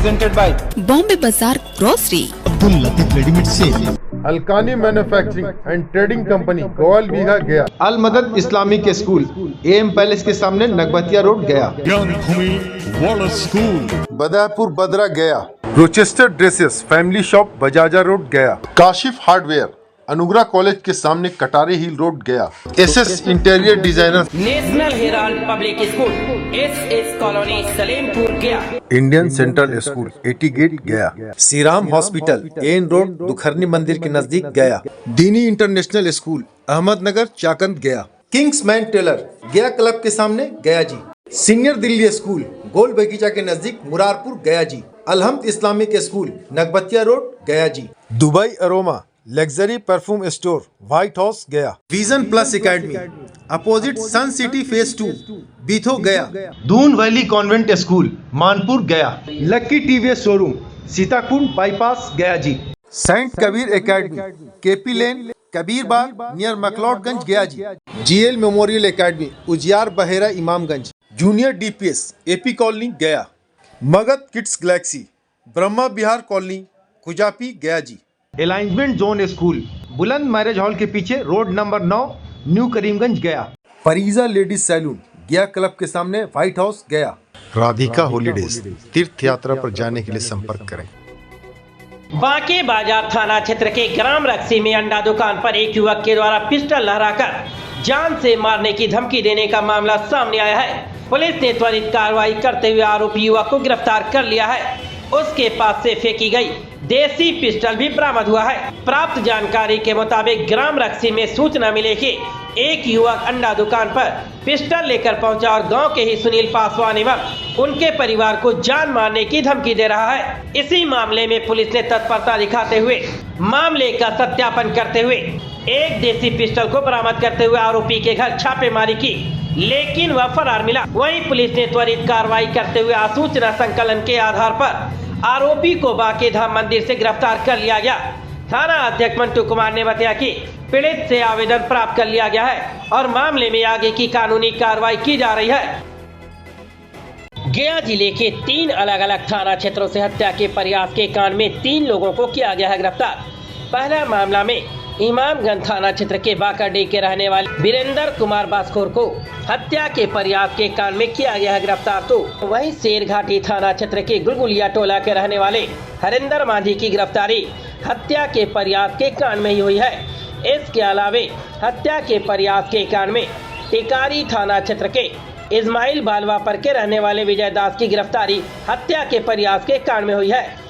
presented by Bombay Bazaar Grocery, Abdul Latif readymade sale, Alkani manufacturing and trading company Goval Bigha Gaya. अल मदद Islamic school M palace के सामने नगबतिया road गया। ज्ञान भूमि वाटर स्कूल, बदापुर बदरा गया। Rochester dresses family shop Bajaja road गया। काशिफ हार्डवेयर अनुग्रह कॉलेज के सामने कटारी हिल रोड गया। SS interior designer national Herald public school SS colony Salempur गया। इंडियन सेंट्रल स्कूल 80 गेट गया। श्रीराम हॉस्पिटल एन रोड दुखरनी मंदिर के नजदीक गया। दीनी इंटरनेशनल स्कूल अहमदनगर चाकंद गया। किंग्समैन टेलर गया क्लब के सामने गया जी। सीनियर दिल्ली स्कूल गोल बगीचा के नजदीक Murarpur Gaya ji. Alhamd Islamic school Nagbatiya road Gaya ji. Dubai aroma luxury perfume store White House Gaya. Vision plus academy opposite sun city phase 2 Bitho Gaya. Doon valley convent school Manpur Gaya. Lucky TVS showroom Sitakund bypass Gaya ji. Saint Kabir academy KP lane Kabir Bagh near McLeodganj Gaya ji. GL memorial academy Ujiyar Bahera Imamganj. Junior DPS AP colony Gaya. Magadh kids galaxy Brahma Bihar colony Khujapi Gaya ji. अलाइंसमेंट zone school Buland marriage hall के पीछे road number 9 new Karimganj Gaya. Fariza ladies salon Gaya club के सामने white House गया। Radhika holidays तीर्थ यात्रा पर जाने के लिए संपर्क करें। बांके बाजार थाना क्षेत्र के ग्राम रक्सी में अंडा दुकान पर एक युवक के द्वारा पिस्टल लहराकर जान से मारने की धमकी देने का मामला सामने आया है। पुलिस ने त्वरित कार्रवाई करते हुए आरोपी युवक को गिरफ्तार कर लिया है। उसके पास से फेंकी गई देसी पिस्टल भी बरामद हुआ है। प्राप्त जानकारी के मुताबिक ग्राम रक्सी में सूचना मिले कि एक युवक अंडा दुकान पर पिस्टल लेकर पहुंचा और गांव के ही सुनील पासवान एवं उनके परिवार को जान मारने की धमकी दे रहा है। इसी मामले में पुलिस ने तत्परता दिखाते हुए मामले का सत्यापन करते हुए एक देसी पिस्टल को बरामद करते हुए आरोपी के घर छापेमारी की, लेकिन वह फरार मिला। वहीं पुलिस ने त्वरित कार्रवाई करते हुए आसूचना संकलन के आधार पर आरोपी को बांके धाम मंदिर से गिरफ्तार कर लिया गया। थाना अध्यक्ष मंटू कुमार ने बताया कि पीड़ित से आवेदन प्राप्त कर लिया गया है और मामले में आगे की कानूनी कार्रवाई की जा रही है। गया जिले के 3 अलग अलग थाना क्षेत्रों से हत्या के प्रयास के कांड में 3 लोगों को किया गया है गिरफ्तार। पहला मामला में इमामगंज थाना क्षेत्र के बाकाडी के रहने वाले वीरेंद्र कुमार बास्कोर को हत्या के प्रयास के कांड में किया गया है गिरफ्तार। तो वहीं शेरघाटी थाना क्षेत्र के गुलगुलिया टोला के रहने वाले हरिंदर मांझी की गिरफ्तारी हत्या के प्रयास के कांड में ही हुई है। इसके अलावे हत्या के प्रयास के कांड में टिकारी थाना क्षेत्र के इस्माइल बालवापर के रहने वाले विजय दास की गिरफ्तारी हत्या के प्रयास के कांड में हुई है।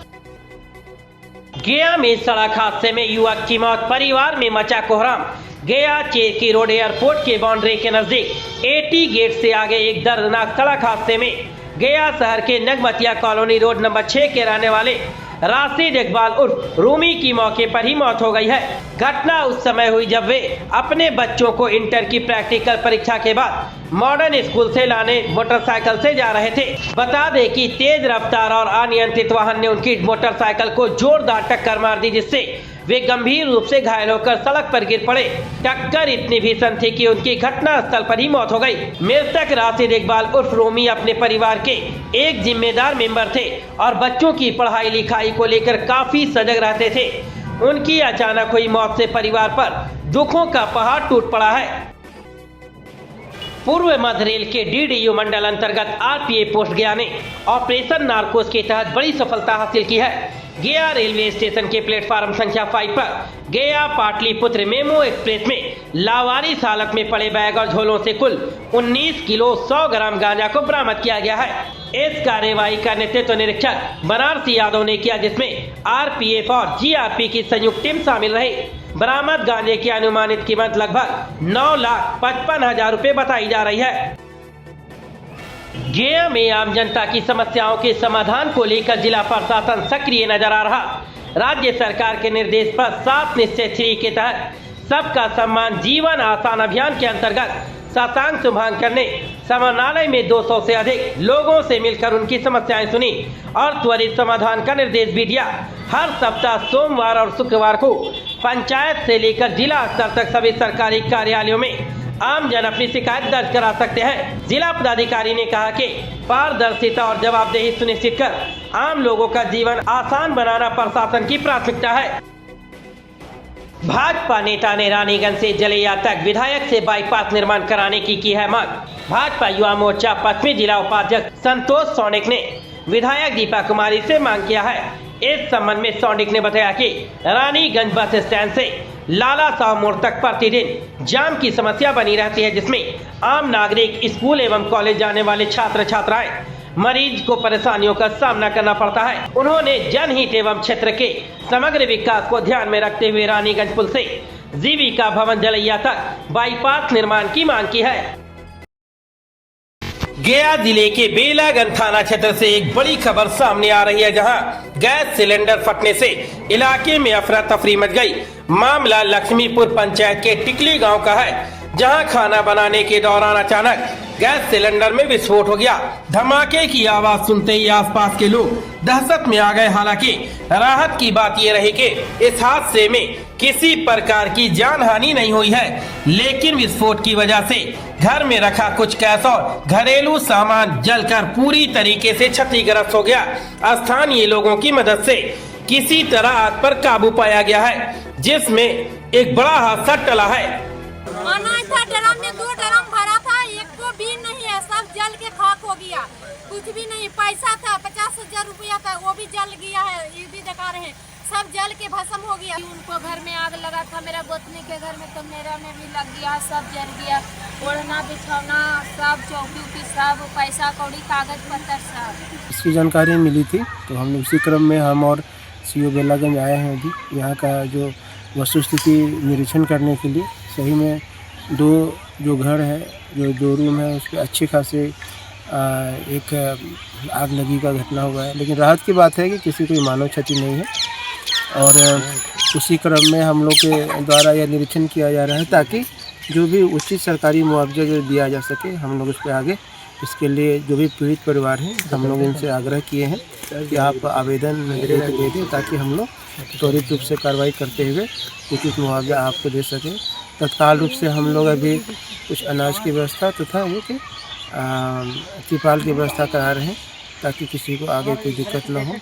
गया में सड़क हादसे में युवक की मौत, परिवार में मचा कोहराम। गया चेरकी रोड एयरपोर्ट के बाउंड्री के नजदीक 80 गेट से आगे एक दर्दनाक सड़क हादसे में गया शहर के नगबतिया कॉलोनी रोड नंबर 6 के रहने वाले राशिद इकबाल उर्फ रूमी की मौके पर ही मौत हो गई है। घटना उस समय हुई जब वे अपने बच्चों को इंटर की प्रैक्टिकल परीक्षा के बाद मॉडर्न स्कूल से लाने मोटरसाइकिल से जा रहे थे। बता दें कि तेज रफ्तार और अनियंत्रित वाहन ने उनकी मोटरसाइकिल को जोरदार टक्कर मार दी, जिससे वे गंभीर रूप से घायल होकर सड़क पर गिर पड़े। टक्कर इतनी भीषण थी कि उनकी घटना स्थल पर ही मौत हो गई। मृतक राशिद इकबाल उर्फ रोमी अपने परिवार के एक जिम्मेदार मेंबर थे और बच्चों की पढ़ाई लिखाई को लेकर काफी सजग रहते थे। उनकी अचानक हुई मौत से परिवार पर दुखों का पहाड़ टूट पड़ा है। पूर्व मध्य रेल के डीडीयू मंडल अंतर्गत आरपीएफ पोस्ट गया ने ऑपरेशन नारकोस के तहत बड़ी सफलता हासिल की है। गया रेलवे स्टेशन के प्लेटफार्म संख्या 5 पर गया पाटलिपुत्र मेमो एक्सप्रेस में लावारिस हालत में पड़े बैग और झोलों से कुल 19 किलो 100 ग्राम गांजा को बरामद किया गया है। इस कार्यवाही का नेतृत्व निरीक्षक बनारसी यादव ने किया, जिसमें आरपीएफ और जीआरपी की संयुक्त टीम शामिल रही। बरामद गांजे की अनुमानित कीमत लगभग 9,55,000 रुपए बताई जा रही है। गया में आम जनता की समस्याओं के समाधान को लेकर जिला प्रशासन सक्रिय नजर आ रहा। राज्य सरकार के निर्देश पर 7 निश्चय 3 के तहत सबका सम्मान जीवन आसान अभियान के अंतर्गत शशांक शुभांकर ने समाहरणालय में 200 से अधिक लोगों से मिलकर उनकी समस्याएं सुनी और त्वरित समाधान का निर्देश भी दिया। हर सप्ताह सोमवार और शुक्रवार को पंचायत से लेकर जिला स्तर तक सभी सरकारी कार्यालयों में आम जन अपनी शिकायत दर्ज करा सकते हैं। जिला पदाधिकारी ने कहा कि पारदर्शिता और जवाबदेही सुनिश्चित कर आम लोगों का जीवन आसान बनाना प्रशासन की प्राथमिकता है। भाजपा नेता ने रानीगंज से जलैया तक विधायक से बाईपास निर्माण कराने की है मांग। भाजपा युवा मोर्चा पश्चिमी जिला उपाध्यक्ष संतोष सौनिक ने विधायक दीपा कुमारी से मांग किया है। इस संबंध में सौनिक ने बताया कि रानीगंज बस स्टैंड से लाला साहब मोड़ तक प्रतिदिन जाम की समस्या बनी रहती है, जिसमें आम नागरिक, स्कूल एवं कॉलेज जाने वाले छात्र छात्राएं, मरीज को परेशानियों का सामना करना पड़ता है। उन्होंने जनहित एवं क्षेत्र के समग्र विकास को ध्यान में रखते हुए रानीगंज पुल से जीविका भवन जलैया तक बाईपास निर्माण की मांग की है। गया जिले के बेलागंज थाना क्षेत्र से एक बड़ी खबर सामने आ रही है, जहां गैस सिलेंडर फटने से इलाके में अफरा तफरी मच गई। मामला लक्ष्मीपुर पंचायत के टिकली गांव का है, जहां खाना बनाने के दौरान अचानक गैस सिलेंडर में विस्फोट हो गया। धमाके की आवाज सुनते ही आसपास के लोग दहशत में आ गए। हालांकि राहत की बात यह रही कि इस हादसे में किसी प्रकार की जान हानि नहीं हुई है, लेकिन विस्फोट की वजह से घर में रखा कुछ कैश और घरेलू सामान जलकर पूरी तरीके से क्षतिग्रस्त हो गया। स्थानीय लोगों की मदद से किसी तरह आग पर काबू पाया गया है, जिसमें एक बड़ा हादसा टला है। ड्रम में 2 ड्रम भरा था, एक को भी नहीं है, सब जल के खाक हो गया। कुछ भी नहीं, पैसा था 50,000 रुपया था, वो भी जल गया है। ये भी दिखा रहे हैं, सब जल के भस्म हो गया। उनको घर में आग लगा था, मेरा गोतनी के घर में, तो मेरा में भी लग गया, सब जल गया। ओढ़ना बिछौना सब, चौकी उकी सब, पैसा कौड़ी कागज पत्तर सब। इसकी जानकारी मिली थी, तो हम उसी क्रम में हम और सीओ बेलागंज आए हैं अभी यहाँ का जो वस्तुस्थिति निरीक्षण करने के लिए। सही में 2 जो घर है, जो 2 रूम है, उस पर अच्छे खासे एक आग लगी का घटना हुआ है। लेकिन राहत की बात है कि किसी कोई मानव क्षति नहीं है, और उसी क्रम में हम लोग के द्वारा यह निरीक्षण किया जा रहा है ताकि जो भी उचित सरकारी मुआवजा जो दिया जा सके, हम लोग उस पर आगे इसके लिए जो भी पीड़ित परिवार हैं, हम लोग इनसे आग्रह किए हैं कि आप आवेदन दे दें ताकि हम लोग त्वरित रूप से कार्रवाई करते हुए उचित मुआवजा आपको दे सकें। तत्काल रूप से हम लोग अभी कुछ अनाज की व्यवस्था तथा ये कि तिरपाल की व्यवस्था करा रहे हैं ताकि किसी को आगे कोई दिक्कत न हो।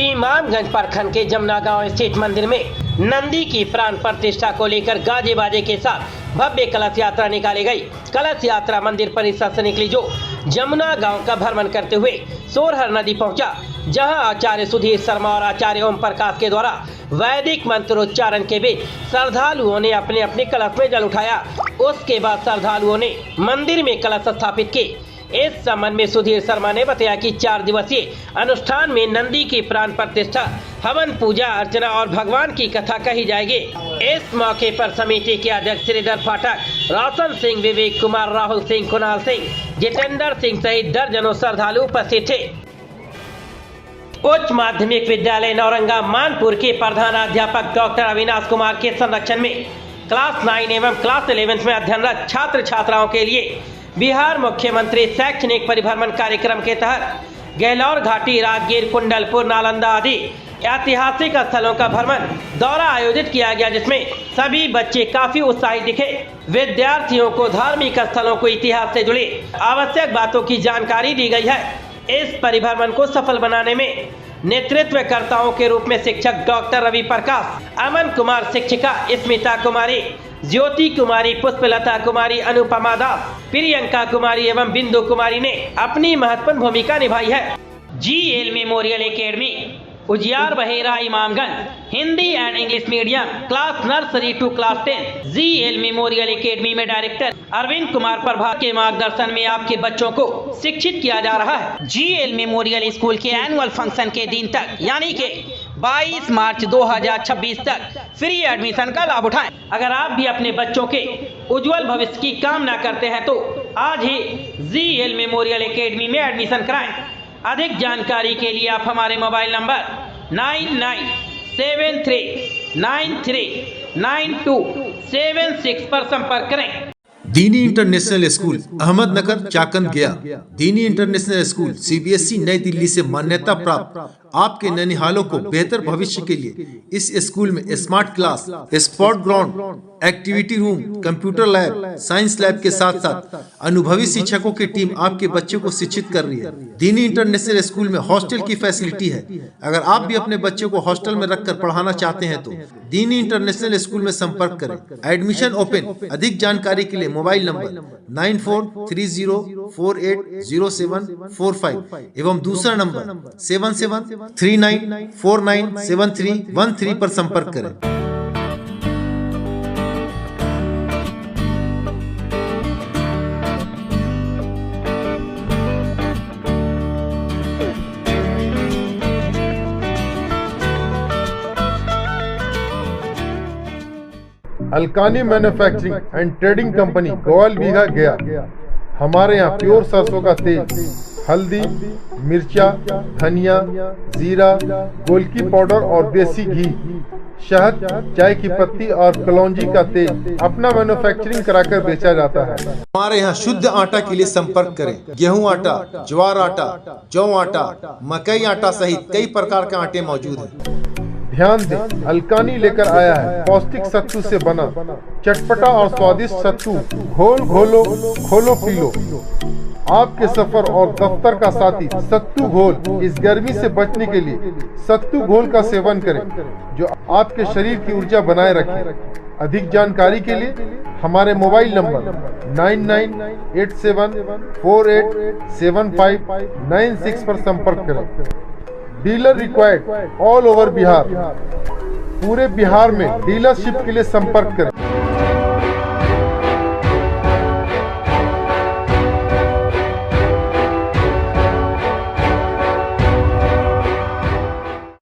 इमामगंज प्रखंड के जमुना गांव स्थित मंदिर में नंदी की प्राण प्रतिष्ठा को लेकर गाजे बाजे के साथ भव्य कलश यात्रा निकाली गई। कलश यात्रा मंदिर परिसर से निकली, जो जमुना गांव का भ्रमण करते हुए सोरहर नदी पहुंचा, जहां आचार्य सुधीर शर्मा और आचार्य ओम प्रकाश के द्वारा वैदिक मंत्रोच्चारण के बीच श्रद्धालुओं ने अपने अपने कलश में जल उठाया। उसके बाद श्रद्धालुओं ने मंदिर में कलश स्थापित किए। इस संबंध में सुधीर शर्मा ने बताया कि 4 दिवसीय अनुष्ठान में नंदी की प्राण प्रतिष्ठा, हवन, पूजा अर्चना और भगवान की कथा कही जाएगी। इस मौके पर समिति के अध्यक्ष श्रीधर फाटक, रोशन सिंह, विवेक कुमार, राहुल सिंह, कुणाल सिंह, जितेंद्र सिंह सहित दर्जनों श्रद्धालु उपस्थित थे। उच्च माध्यमिक विद्यालय नौरंगा मानपुर के प्रधानाध्यापक डॉक्टर अविनाश कुमार के संरक्षण में क्लास 9 एवं क्लास 11 में अध्ययनरत छात्र छात्राओं के लिए बिहार मुख्यमंत्री शैक्षणिक परिभ्रमण कार्यक्रम के तहत गहलौर घाटी, राजगीर, कुंडलपुर, नालंदा आदि ऐतिहासिक स्थलों का भ्रमण दौरा आयोजित किया गया, जिसमें सभी बच्चे काफी उत्साहित दिखे। विद्यार्थियों को धार्मिक स्थलों को इतिहास से जुड़ी आवश्यक बातों की जानकारी दी गई है। इस परिभ्रमण को सफल बनाने में नेतृत्वकर्ताओं के रूप में शिक्षक डॉक्टर रवि प्रकाश, अमन कुमार, शिक्षिका स्मिता कुमारी, ज्योति कुमारी, पुष्पलता कुमारी, अनुपमा दास, प्रियंका कुमारी एवं बिंदु कुमारी ने अपनी महत्वपूर्ण भूमिका निभाई है। GL memorial academy, Ujiyar Bahera, Imamganj, Hindi and English medium, class nursery to class 10। GL memorial academy में डायरेक्टर अरविंद कुमार प्रभा के मार्गदर्शन में आपके बच्चों को शिक्षित किया जा रहा है। GL मेमोरियल स्कूल के एनुअल फंक्शन के दिन तक, यानी कि 22 मार्च 2026 तक फ्री एडमिशन का लाभ उठाएं। अगर आप भी अपने बच्चों के उज्जवल भविष्य की कामना करते हैं तो आज ही GL मेमोरियल एकेडमी में एडमिशन कराएं। अधिक जानकारी के लिए आप हमारे मोबाइल नंबर 9973939276 पर संपर्क करें। दीनी इंटरनेशनल स्कूल अहमदनगर, चाकंद, गया। दीनी इंटरनेशनल स्कूल CBSE नई दिल्ली से मान्यता प्राप्त आपके ननिहालों को बेहतर भविष्य के लिए इस स्कूल में smart class, sport ground, activity room, computer lab, science lab के साथ साथ अनुभवी शिक्षकों की टीम आपके बच्चों को शिक्षित कर रही है। दीनी इंटरनेशनल स्कूल में हॉस्टल की फैसिलिटी है। अगर आप भी अपने बच्चों को हॉस्टल में रखकर पढ़ाना चाहते हैं तो दीनी इंटरनेशनल स्कूल में संपर्क करें। Admission open. अधिक जानकारी के लिए मोबाइल नंबर 9430480745 एवं दूसरा नंबर 7739497313 पर संपर्क करें। Alkani manufacturing and trading company Goyal Bigha Gaya. हमारे यहाँ प्योर सरसों का तेल, हल्दी, मिर्चा, धनिया, जीरा, गोलकी पाउडर और देसी घी, शहद, चाय की पत्ती और कलौंजी का तेल अपना मैन्युफैक्चरिंग कराकर बेचा जाता है। हमारे यहाँ शुद्ध आटा के लिए संपर्क करें। गेहूं आटा, ज्वार आटा, जौ आटा, मकई आटा सहित कई प्रकार के आटे मौजूद हैं। ध्यान दें, अलकानी लेकर आया है पौष्टिक सत्तू से बना चटपटा और स्वादिष्ट सत्तू। घोल घोलो, खोलो पी लो। आपके सफर और दफ्तर का साथी सत्तू घोल। इस गर्मी से बचने के लिए सत्तू घोल का सेवन करें जो आपके शरीर की ऊर्जा बनाए रखे। अधिक जानकारी के लिए हमारे मोबाइल नंबर 9987487596 पर संपर्क करें। Dealer required all over Bihar. पूरे बिहार में डीलरशिप के लिए संपर्क करें।